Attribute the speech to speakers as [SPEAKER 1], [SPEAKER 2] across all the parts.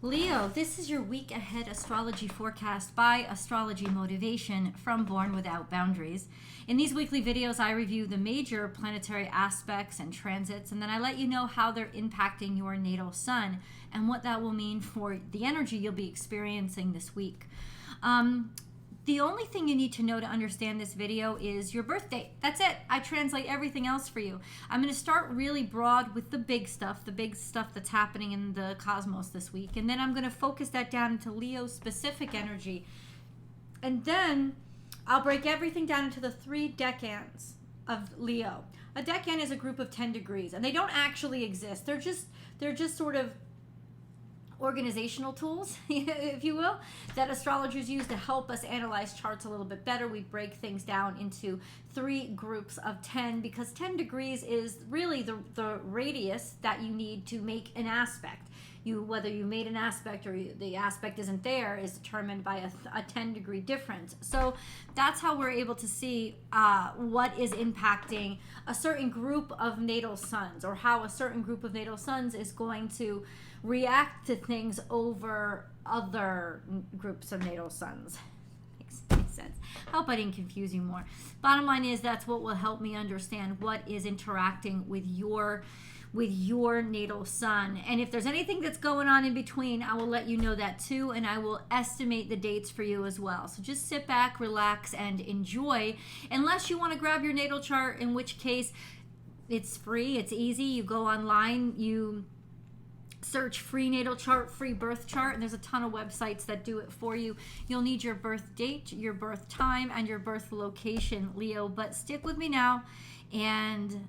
[SPEAKER 1] Leo, this is your week ahead astrology forecast by Astrology Motivation from Born Without Boundaries. In these weekly videos, I review the major planetary aspects and transits, and then I let you know how they're impacting your natal sun and what that will mean for the energy you'll be experiencing this week. The only thing you need to know to understand this video is your birth date. That's it. I translate everything else for you. I'm going to start really broad with the big stuff that's happening in the cosmos this week. And then I'm going to focus that down into Leo specific energy. And then I'll break everything down into the 3 decans of Leo. A decan is a group of 10 degrees, and they don't actually exist. They're just sort of organizational tools, if you will, that astrologers use to help us analyze charts a little bit better. We break things down into 3 groups of 10 because 10 degrees is really the radius that you need to make an aspect. Whether you made an aspect or the aspect isn't there is determined by a 10 degree difference. So that's how we're able to see what is impacting a certain group of natal suns, or how a certain group of natal suns is going to react to things over other groups of natal suns. Makes sense. I hope I didn't confuse you more. Bottom line is that's what will help me understand what is interacting with your natal sun. And if there's anything that's going on in between, I will let you know that too, and I will estimate the dates for you as well. So just sit back, relax, and enjoy, unless you want to grab your natal chart, in which case it's free, it's easy. You go online, you search free natal chart, free birth chart, and there's a ton of websites that do it for you. You'll need your birth date, your birth time, and your birth location, Leo. But stick with me now, and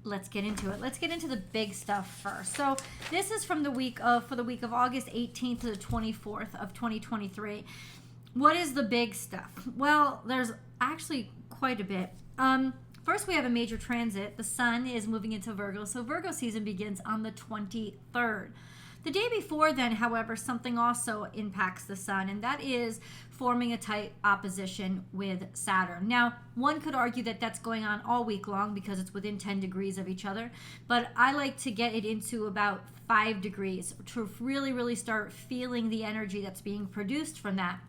[SPEAKER 1] let's get into it. Let's get into the big stuff first. So this is from the week of August 18th to the 24th of 2023. What is the big stuff? Well, there's actually quite a bit. First, we have a major transit. The sun is moving into Virgo, so Virgo season begins on the 23rd. The day before then, however, something also impacts the sun, and that is forming a tight opposition with Saturn. Now, one could argue that that's going on all week long because it's within 10 degrees of each other, but I like to get it into about 5 degrees to really, really start feeling the energy that's being produced from that.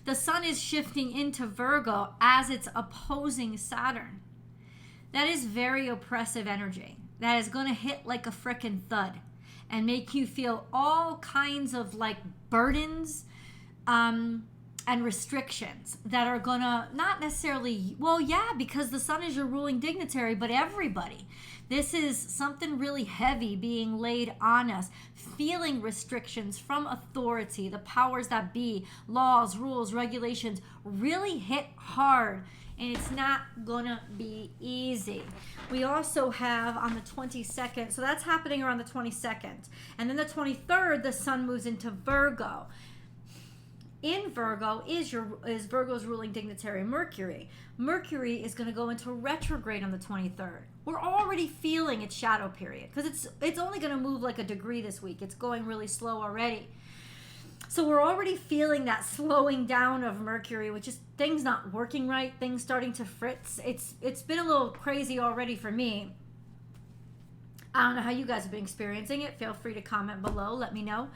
[SPEAKER 1] The sun is shifting into Virgo as it's opposing Saturn. That is very oppressive energy. That is going to hit like a frickin' thud and make you feel all kinds of like burdens and restrictions that are gonna not necessarily, well, yeah, because the sun is your ruling dignitary, but everybody. This is something really heavy being laid on us, feeling restrictions from authority, the powers that be, laws, rules, regulations, really hit hard, and it's not gonna be easy. We also have on the 22nd, so that's happening around the 22nd, and then the 23rd, the sun moves into Virgo. In Virgo is Virgo's ruling dignitary, Mercury. Mercury is going to go into retrograde on the 23rd. We're already feeling its shadow period because it's only going to move like a degree this week. It's going really slow already. So we're already feeling that slowing down of Mercury, which is things not working right, things starting to fritz. It's been a little crazy already for me. I don't know how you guys have been experiencing it. Feel free to comment below. Let me know.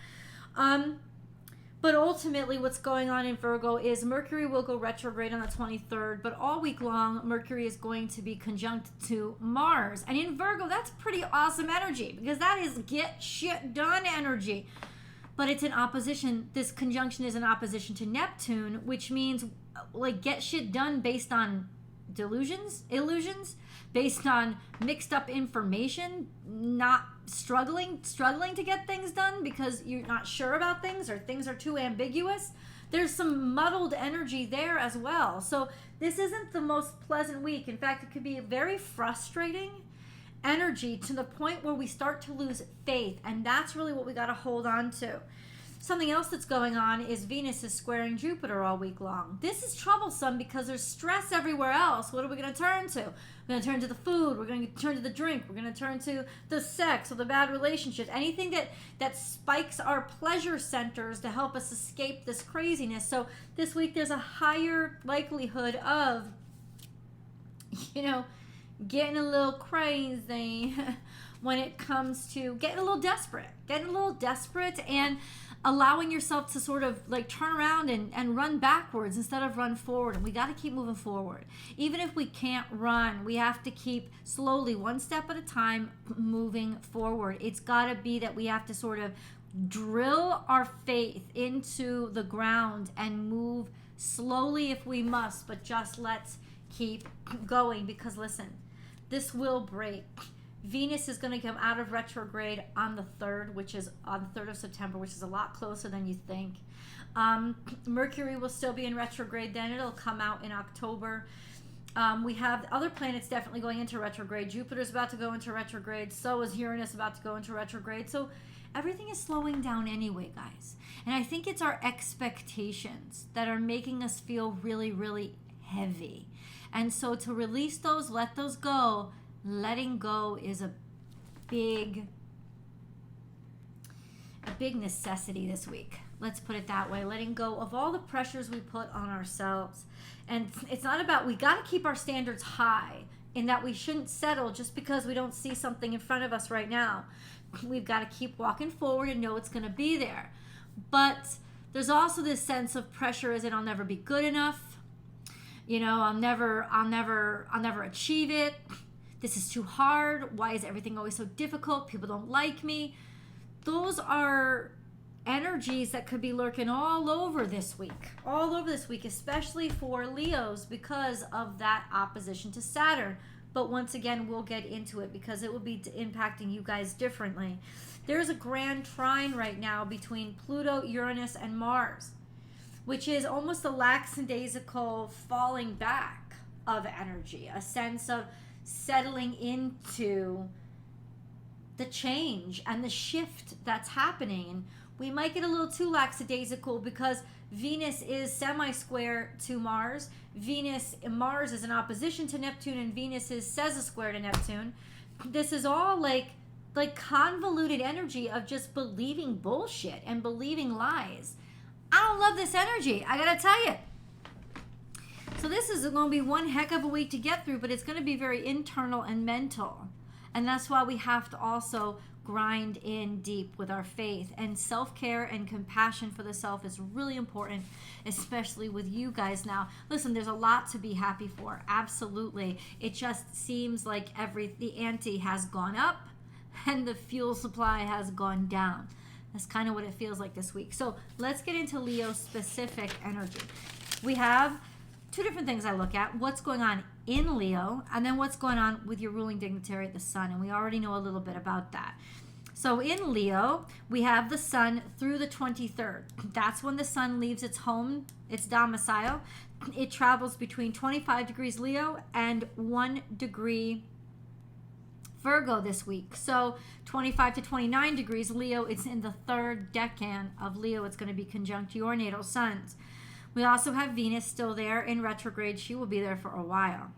[SPEAKER 1] But ultimately, what's going on in Virgo is Mercury will go retrograde on the 23rd, but all week long, Mercury is going to be conjunct to Mars. And in Virgo, that's pretty awesome energy because that is get shit done energy. But it's in opposition. This conjunction is in opposition to Neptune, which means like get shit done based on illusions, based on mixed up information, not struggling to get things done because you're not sure about things or things are too ambiguous. There's some muddled energy there as well. So this isn't the most pleasant week. In fact, it could be a very frustrating energy to the point where we start to lose faith, and that's really what we got to hold on to. Something else that's going on is Venus is squaring Jupiter all week long. This is troublesome because there's stress everywhere else. What are we going to turn to? We're going to turn to the food. We're going to turn to the drink. We're going to turn to the sex or the bad relationships. Anything that spikes our pleasure centers to help us escape this craziness. So this week there's a higher likelihood of, getting a little crazy when it comes to getting a little desperate. getting a little desperate and allowing yourself to sort of like turn around and run backwards instead of run forward. And we got to keep moving forward. Even if we can't run, we have to keep slowly, one step at a time, moving forward. It's got to be that we have to sort of drill our faith into the ground and move slowly if we must, but just let's keep going, because listen, this will break. Venus is going to come out of retrograde on the 3rd, which is on the 3rd of September, which is a lot closer than you think. Mercury will still be in retrograde then. It'll come out in October. We have other planets definitely going into retrograde. Jupiter's about to go into retrograde. So is Uranus about to go into retrograde. So everything is slowing down anyway, guys. And I think it's our expectations that are making us feel really, really heavy. And so to release those, let those go. Letting go is a big necessity this week. Let's put it that way. Letting go of all the pressures we put on ourselves. And it's not about, we got to keep our standards high in that we shouldn't settle just because we don't see something in front of us right now. We've got to keep walking forward and know it's going to be there. But there's also this sense of pressure as in I'll never be good enough. You know, I'll never achieve it. This is too hard. Why is everything always so difficult? People don't like me. Those are energies that could be lurking all over this week, especially for Leos because of that opposition to Saturn. But once again, we'll get into it because it will be impacting you guys differently. There's a grand trine right now between Pluto, Uranus, and Mars, which is almost a lackadaisical falling back of energy, a sense of settling into the change and the shift that's happening. We might get a little too lackadaisical because Venus is semi-square to Mars. Mars is in opposition to Neptune, and Venus is square to Neptune. This is all like convoluted energy of just believing bullshit and believing lies. I don't love this energy, I gotta tell you. So this is going to be one heck of a week to get through, but it's going to be very internal and mental. And that's why we have to also grind in deep with our faith. And self-care and compassion for the self is really important, especially with you guys now. Listen, there's a lot to be happy for. Absolutely. It just seems like the ante has gone up and the fuel supply has gone down. That's kind of what it feels like this week. So let's get into Leo specific energy. We have two different things I look at. What's going on in Leo, and then what's going on with your ruling dignitary, the sun. And we already know a little bit about that. So in Leo, we have the sun through the 23rd. That's when the sun leaves its home, its domicile. It travels between 25 degrees Leo and 1 degree Virgo this week. So 25 to 29 degrees Leo, it's in the 3rd decan of Leo. It's going to be conjunct your natal suns. We also have Venus still there in retrograde. She will be there for a while.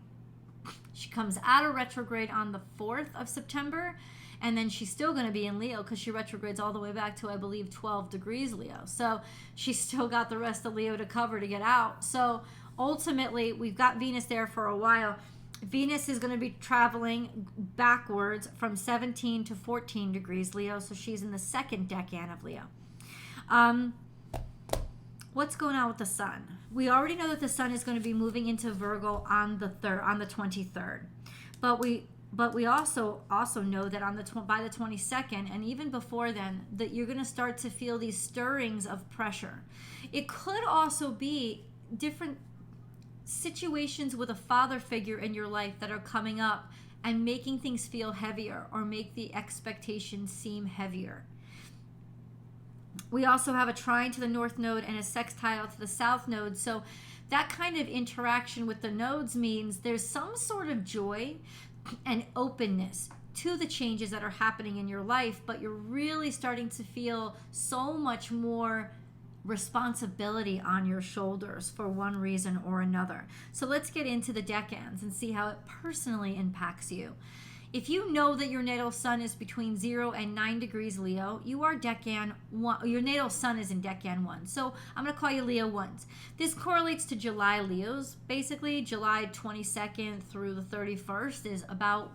[SPEAKER 1] She comes out of retrograde on the 4th of September, and then she's still going to be in Leo because she retrogrades all the way back to, I believe, 12 degrees Leo. So she's still got the rest of Leo to cover to get out. So ultimately, we've got Venus there for a while. Venus is going to be traveling backwards from 17 to 14 degrees Leo, so she's in the 2nd decan of Leo. What's going on with the sun? We already know that the sun is going to be moving into Virgo on the 23rd, but we also know that by the 22nd and even before then that you're going to start to feel these stirrings of pressure. It could also be different situations with a father figure in your life that are coming up and making things feel heavier or make the expectations seem heavier. We also have a trine to the north node and a sextile to the south node. So that kind of interaction with the nodes means there's some sort of joy and openness to the changes that are happening in your life, but you're really starting to feel so much more responsibility on your shoulders for one reason or another. So let's get into the decans and see how it personally impacts you. If you know that your natal sun is between 0 and 9 degrees Leo, you are decan 1. Your natal sun is in decan 1. So I'm going to call you Leo 1s. This correlates to July Leos. Basically, July 22nd through the 31st is about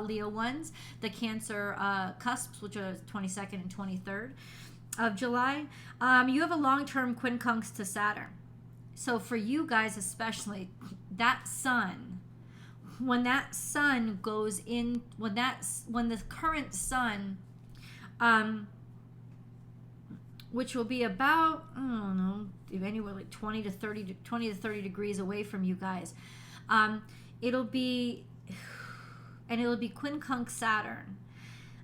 [SPEAKER 1] Leo ones, the Cancer cusps, which are 22nd and 23rd of July. You have a long-term quincunx to Saturn. So for you guys especially, that sun, when that sun goes in, when the current sun, which will be about, I don't know, anywhere like 20 to 30 degrees away from you guys, it'll be quincunx Saturn.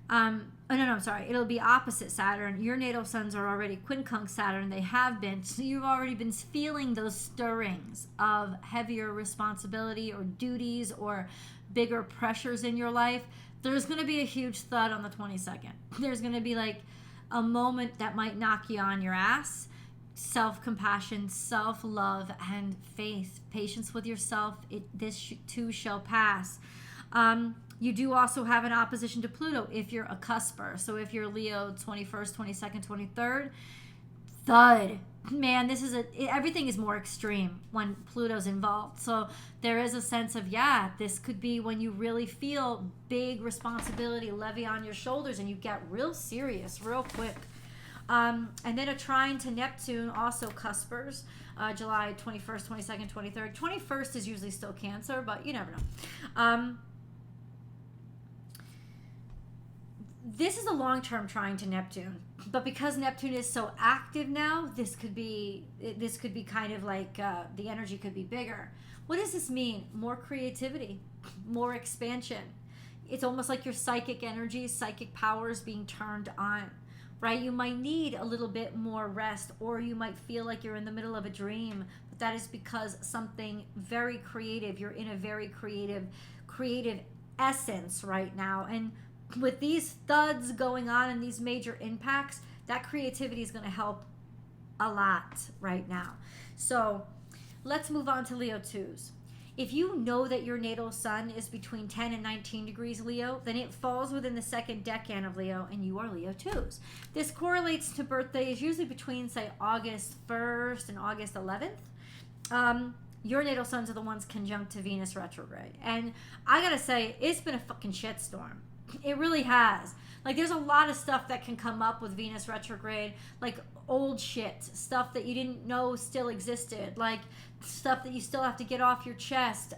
[SPEAKER 1] I'm sorry. It'll be opposite Saturn. Your natal suns are already quincunx Saturn. They have been. So you've already been feeling those stirrings of heavier responsibility or duties or bigger pressures in your life. There's going to be a huge thud on the 22nd. There's going to be like a moment that might knock you on your ass. Self-compassion, self-love, and faith. Patience with yourself. This too shall pass. You do also have an opposition to Pluto if you're a cusper. So if you're Leo 21st, 22nd, 23rd, thud. Man, everything is more extreme when Pluto's involved. So there is a sense of, this could be when you really feel big responsibility levy on your shoulders and you get real serious real quick. And then a trine to Neptune, also cuspers, July 21st, 22nd, 23rd. 21st is usually still Cancer, but you never know. This is a long-term trine to Neptune, but because Neptune is so active now, this could be kind of like the energy could be bigger. What does this mean? More creativity, more expansion. It's almost like your psychic energy, psychic powers being turned on, right? You might need a little bit more rest, or you might feel like you're in the middle of a dream, but that is because something very creative, you're in a very creative essence right now. And with these thuds going on and these major impacts, that creativity is going to help a lot right now. So let's move on to Leo 2s. If you know that your natal sun is between 10 and 19 degrees Leo, then it falls within the second decan of Leo, and you are Leo 2s. This correlates to birthdays usually between, say, August 1st and August 11th. Your natal suns are the ones conjunct to Venus retrograde. And I gotta say, it's been a fucking shitstorm. It really has. Like, there's a lot of stuff that can come up with Venus retrograde, like old shit, stuff that you didn't know still existed, like stuff that you still have to get off your chest,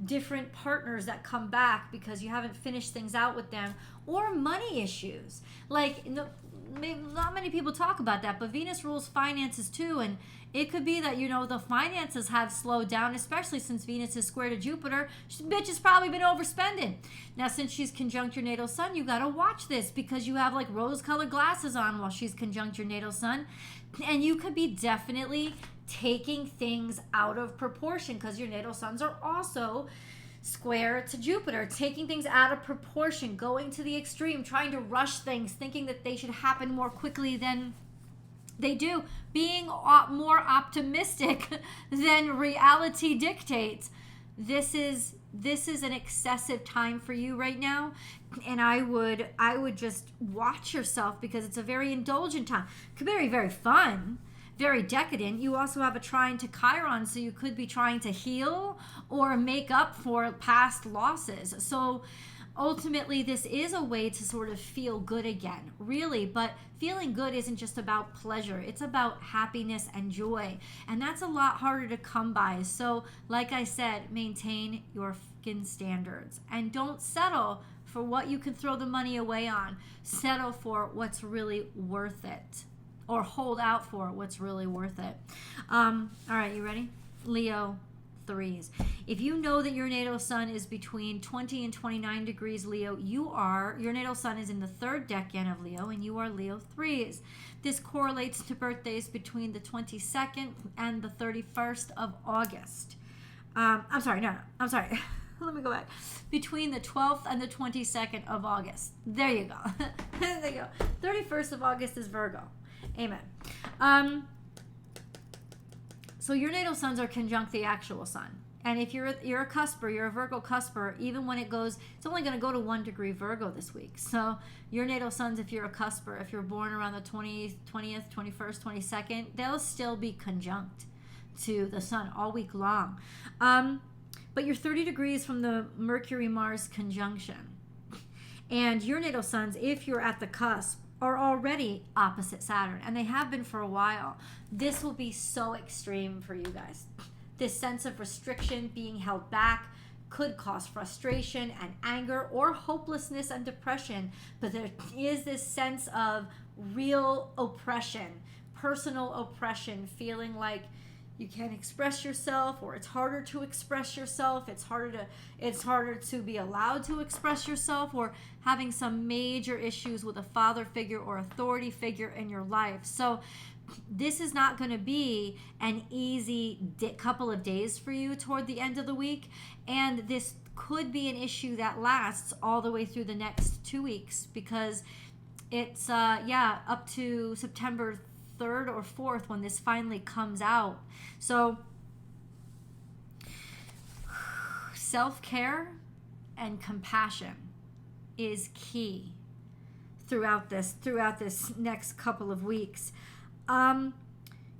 [SPEAKER 1] different partners that come back because you haven't finished things out with them, or money issues. Like, not many people talk about that, but Venus rules finances too, and it could be that, the finances have slowed down, especially since Venus is square to Jupiter. Bitch has probably been overspending. Now, since she's conjunct your natal sun, you got to watch this because you have like rose-colored glasses on while she's conjunct your natal sun. And you could be definitely taking things out of proportion because your natal suns are also square to Jupiter, taking things out of proportion, going to the extreme, trying to rush things, thinking that they should happen more quickly than they do, being more optimistic than reality dictates. This is an excessive time for you right now, and I would just watch yourself because it's a very indulgent time. It could be very, very fun, very decadent. You also have a trine to Chiron, so you could be trying to heal or make up for past losses. So ultimately, this is a way to sort of feel good again, really. But feeling good isn't just about pleasure. It's about happiness and joy. And that's a lot harder to come by. So, like I said, maintain your fucking standards. And don't settle for what you can throw the money away on. Settle for what's really worth it. Or hold out for what's really worth it. All right, you ready? Leo 3s. If you know that your natal sun is between 20 and 29 degrees Leo, your natal sun is in the third decan of Leo, and you are Leo 3s. This correlates to birthdays between the 22nd and the 31st of August. I'm sorry. Let me go back. Between the 12th and the 22nd of August. There you go. There you go. 31st of August is Virgo. Amen. So your natal suns are conjunct the actual sun. And if you're a cusper, you're a Virgo cusper, even when it's only going to go to 1 degree Virgo this week. So your natal suns, if you're a cusper, if you're born around the 20th, 21st, 22nd, they'll still be conjunct to the sun all week long. But you're 30 degrees from the Mercury-Mars conjunction. And your natal suns, if you're at the cusp, are already opposite Saturn, and they have been for a while. This will be so extreme for you guys. This sense of restriction, being held back, could cause frustration and anger or hopelessness and depression. But there is this sense of real oppression, personal oppression, feeling like you can't express yourself, or it's harder to express yourself. It's harder to be allowed to express yourself, or having some major issues with a father figure or authority figure in your life. So this is not going to be an easy couple of days for you toward the end of the week. And this could be an issue that lasts all the way through the next 2 weeks, because it's, up to September 3rd or 4th when this finally comes out. So self-care and compassion is key throughout this next couple of weeks.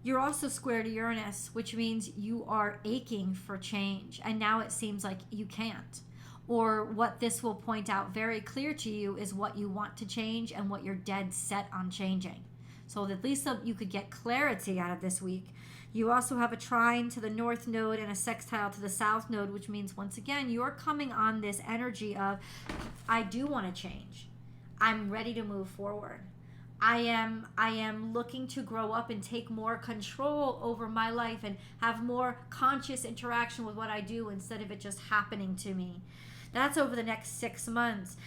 [SPEAKER 1] You're also square to Uranus, which means you are aching for change, and now it seems like you can't. Or what this will point out very clear to you is what you want to change and what you're dead set on changing. So at least you could get clarity out of this week. You also have a trine to the north node and a sextile to the south node, which means, once again, you're coming on this energy of, I do want to change. I'm ready to move forward. I am looking to grow up and take more control over my life and have more conscious interaction with what I do instead of it just happening to me. That's over the next 6 months.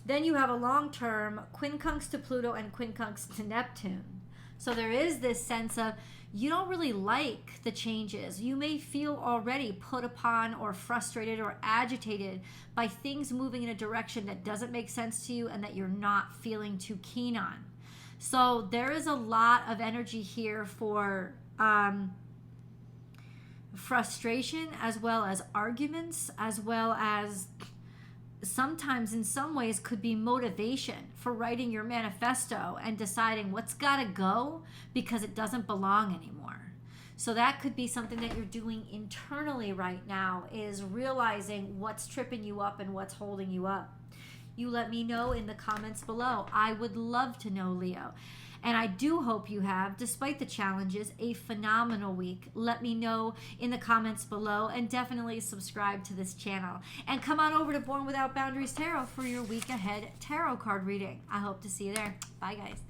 [SPEAKER 1] Then you have a long-term quincunx to Pluto and quincunx to Neptune. So there is this sense of you don't really like the changes. You may feel already put upon or frustrated or agitated by things moving in a direction that doesn't make sense to you and that you're not feeling too keen on. So there is a lot of energy here for frustration, as well as arguments, as well as sometimes in some ways could be motivation for writing your manifesto and deciding what's got to go because it doesn't belong anymore. So that could be something that you're doing internally right now, is realizing what's tripping you up and what's holding you up. You let me know in the comments below. I would love to know, Leo. And I do hope you have, despite the challenges, a phenomenal week. Let me know in the comments below, and definitely subscribe to this channel. And come on over to Born Without Boundaries Tarot for your week ahead tarot card reading. I hope to see you there. Bye, guys.